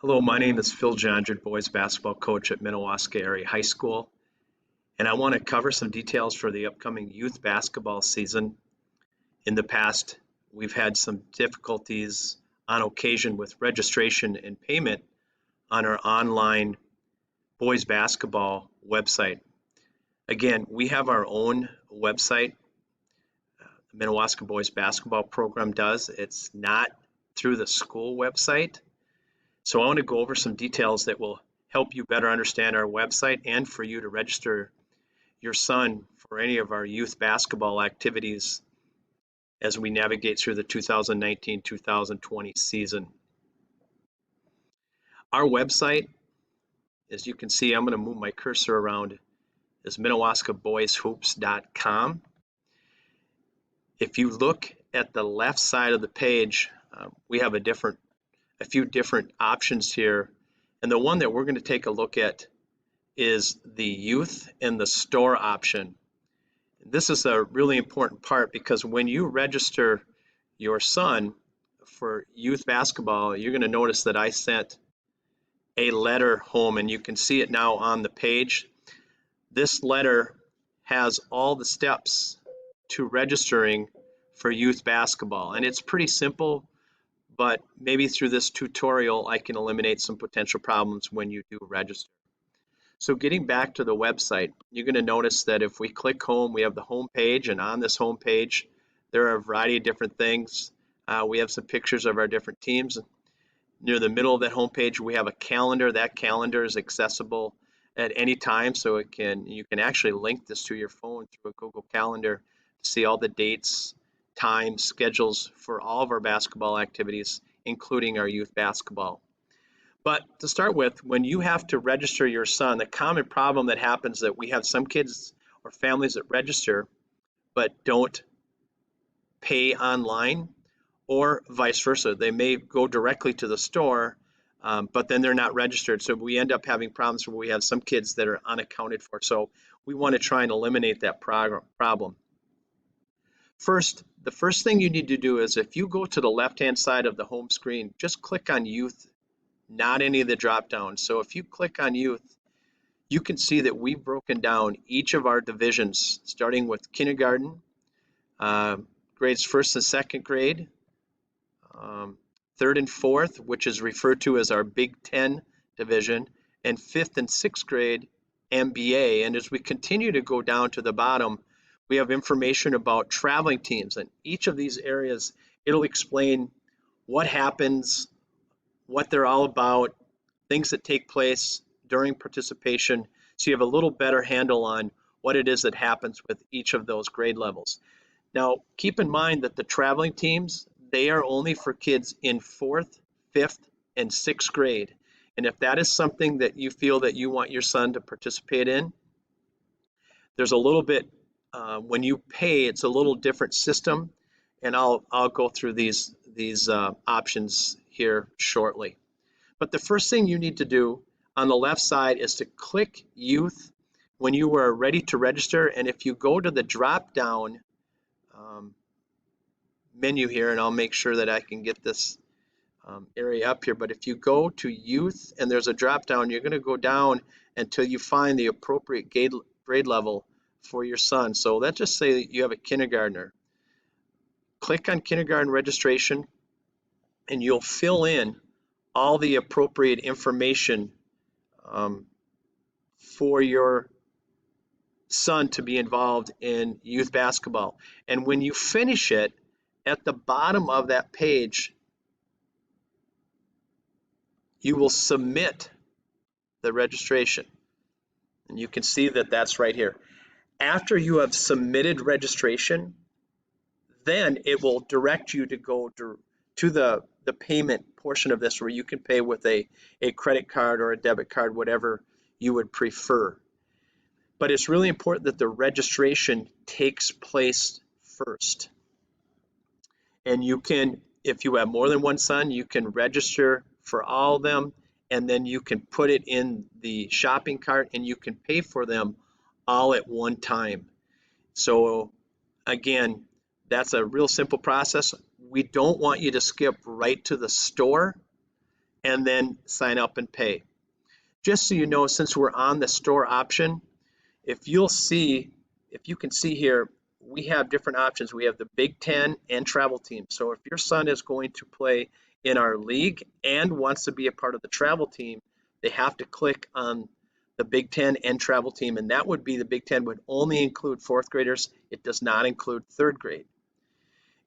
Hello, my name is Phil Jondred, boys basketball coach at Minnewaska Area High School, and I want to cover some details for the upcoming youth basketball season. In the past, we've had some difficulties on occasion with registration and payment on our online boys basketball website. Again, we have our own website, the Minnewaska Boys Basketball Program does. It's not through the school website. So I want to go over some details that will help you better understand our website and for you to register your son for any of our youth basketball activities as we navigate through the 2019-2020 season. Our website, as you can see, I'm going to move my cursor around, is minnewaskaboyshoops.com. If you look at the left side of the page, we have a few different options here. And the one that we're going to take a look at is the youth and the store option. This is a really important part because when you register your son for youth basketball, you're going to notice that I sent a letter home, and you can see it now on the page. This letter has all the steps to registering for youth basketball, and it's pretty simple, but maybe through this tutorial I can eliminate some potential problems when you do register. So getting back to the website, you're going to notice that if we click home, we have the home page, and on this home page there are a variety of different things. We have some pictures of our different teams. Near the middle of that home page we have a calendar. That calendar is accessible at any time, so you can actually link this to your phone through a Google Calendar to see all the dates, times, schedules for all of our basketball activities, including our youth basketball. But to start with, when you have to register your son, the common problem that happens is that we have some kids or families that register but don't pay online, or vice versa. They may go directly to the store, but then they're not registered. So we end up having problems where we have some kids that are unaccounted for. So we want to try and eliminate that problem. The first thing you need to do is if you go to the left-hand side of the home screen, just click on youth, not any of the drop downs. So if you click on youth, you can see that we've broken down each of our divisions, starting with kindergarten, grades first and second grade, third and fourth, which is referred to as our Big Ten division, and fifth and sixth grade MBA. And as we continue to go down to the bottom, we have information about traveling teams. And each of these areas, it'll explain what happens, what they're all about, things that take place during participation, so you have a little better handle on what it is that happens with each of those grade levels. Now, keep in mind that the traveling teams, they are only for kids in 4th, 5th, and 6th grade. And if that is something that you feel that you want your son to participate in, there's a little bit, when you pay, it's a little different system, and I'll go through these options here shortly. But the first thing you need to do on the left side is to click youth when you are ready to register. And if you go to the drop down menu here, and I'll make sure that I can get this area up here, but if you go to youth and there's a drop down, you're going to go down until you find the appropriate grade level for your son. So let's just say that you have a kindergartner. Click on kindergarten registration and you'll fill in all the appropriate information for your son to be involved in youth basketball. And when you finish it, at the bottom of that page, you will submit the registration. And you can see that that's right here. After you have submitted registration, then it will direct you to go to the payment portion of this, where you can pay with a credit card or a debit card, whatever you would prefer. But it's really important that the registration takes place first. And you can, if you have more than one son, you can register for all of them, and then you can put it in the shopping cart and you can pay for them all at one time. So again, that's a real simple process. We don't want you to skip right to the store and then sign up and pay. Just so you know, since we're on the store option, if you'll see, if you can see here, we have different options. We have the Big Ten and travel team. So if your son is going to play in our league and wants to be a part of the travel team, they have to click on the Big Ten and travel team, and that would be the Big Ten would only include fourth graders. It does not include third grade.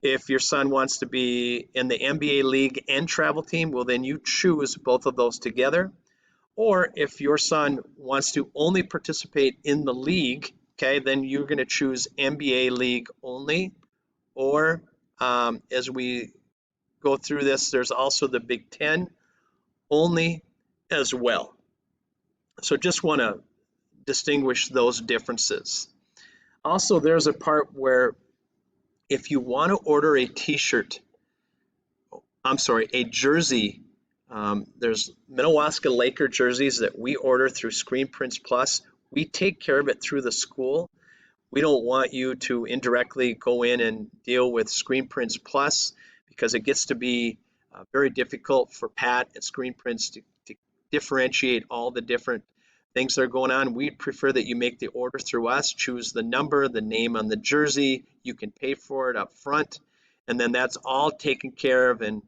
If your son wants to be in the MBA league and travel team, well, then you choose both of those together. Or if your son wants to only participate in the league, okay, then you're going to choose MBA league only. Or as we go through this, there's also the Big Ten only as well. So just want to distinguish those differences. Also, there's a part where if you want to order a t-shirt, I'm sorry, a jersey, there's Minnewaska Laker jerseys that we order through Screen Prints Plus. We take care of it through the school. We don't want you to indirectly go in and deal with Screen Prints Plus because it gets to be very difficult for Pat at Screen Prints to differentiate all the different things that are going on. We'd prefer that you make the order through us, choose the number, the name on the jersey. You can pay for it up front, and then that's all taken care of and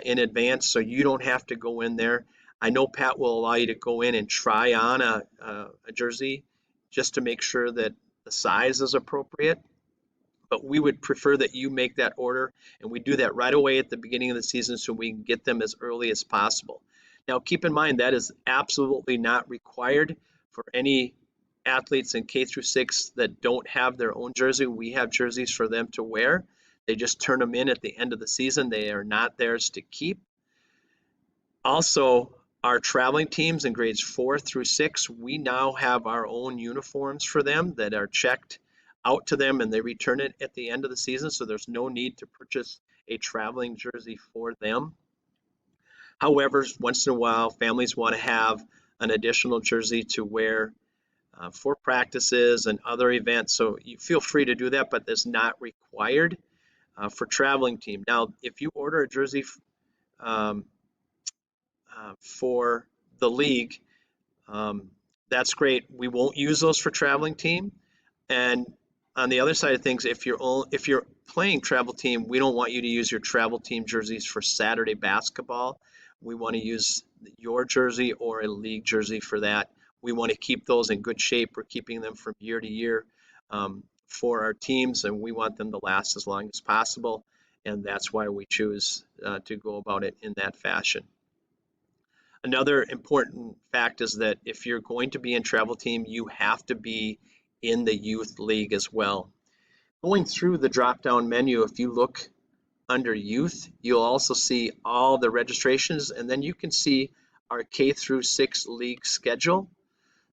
in advance, so you don't have to go in there. I know Pat will allow you to go in and try on a jersey just to make sure that the size is appropriate, but we would prefer that you make that order, and we do that right away at the beginning of the season so we can get them as early as possible. Now, keep in mind that is absolutely not required for any athletes in K through 6 that don't have their own jersey. We have jerseys for them to wear. They just turn them in at the end of the season. They are not theirs to keep. Also, our traveling teams in grades 4 through 6, we now have our own uniforms for them that are checked out to them and they return it at the end of the season, so there's no need to purchase a traveling jersey for them. However, once in a while, families want to have an additional jersey to wear for practices and other events, so you feel free to do that, but that's not required for traveling team. Now, if you order a jersey um, for the league, that's great. We won't use those for traveling team. And on the other side of things, if you're playing travel team, we don't want you to use your travel team jerseys for Saturday basketball. We want to use your jersey or a league jersey for that. We want to keep those in good shape. We're keeping them from year to year for our teams, and we want them to last as long as possible. And that's why we choose to go about it in that fashion. Another important fact is that if you're going to be in travel team, you have to be in the youth league as well. Going through the drop-down menu, if you look under youth, you'll also see all the registrations, and then you can see our K through 6 league schedule.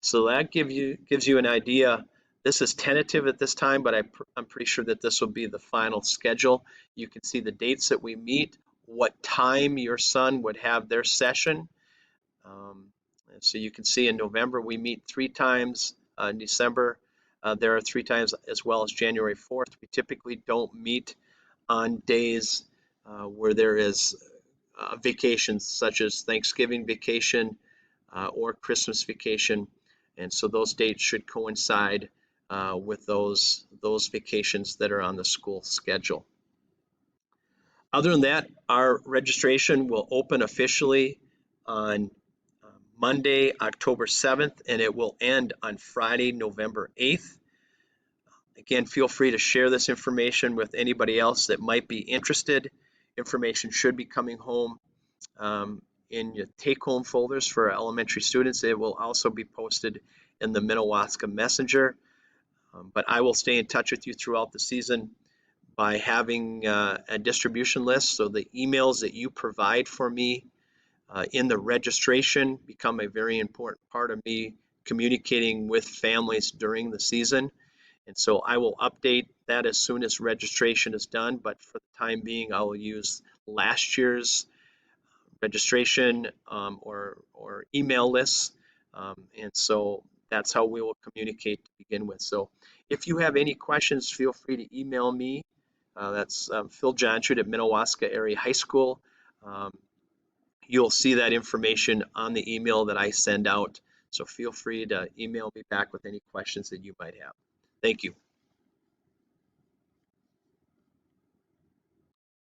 So that gives you an idea. This is tentative at this time, but I'm pretty sure that this will be the final schedule. You can see the dates that we meet, what time your son would have their session. And so you can see in November we meet 3 times. In December there are 3 times, as well as January 4th. We typically don't meet on days where there is vacations such as Thanksgiving vacation or Christmas vacation, and so those dates should coincide with those vacations that are on the school schedule. Other than that, our registration will open officially on Monday, October 7th, and it will end on Friday, November 8th. Again, feel free to share this information with anybody else that might be interested. Information should be coming home in your take-home folders for elementary students. It will also be posted in the Minnewaska Messenger. But I will stay in touch with you throughout the season by having a distribution list, so the emails that you provide for me in the registration become a very important part of me communicating with families during the season. And so I will update that as soon as registration is done, but for the time being, I will use last year's registration or email lists. And so that's how we will communicate to begin with. So if you have any questions, feel free to email me. That's Phil Johnshut at Minnewaska Area High School. You'll see that information on the email that I send out. So feel free to email me back with any questions that you might have. Thank you.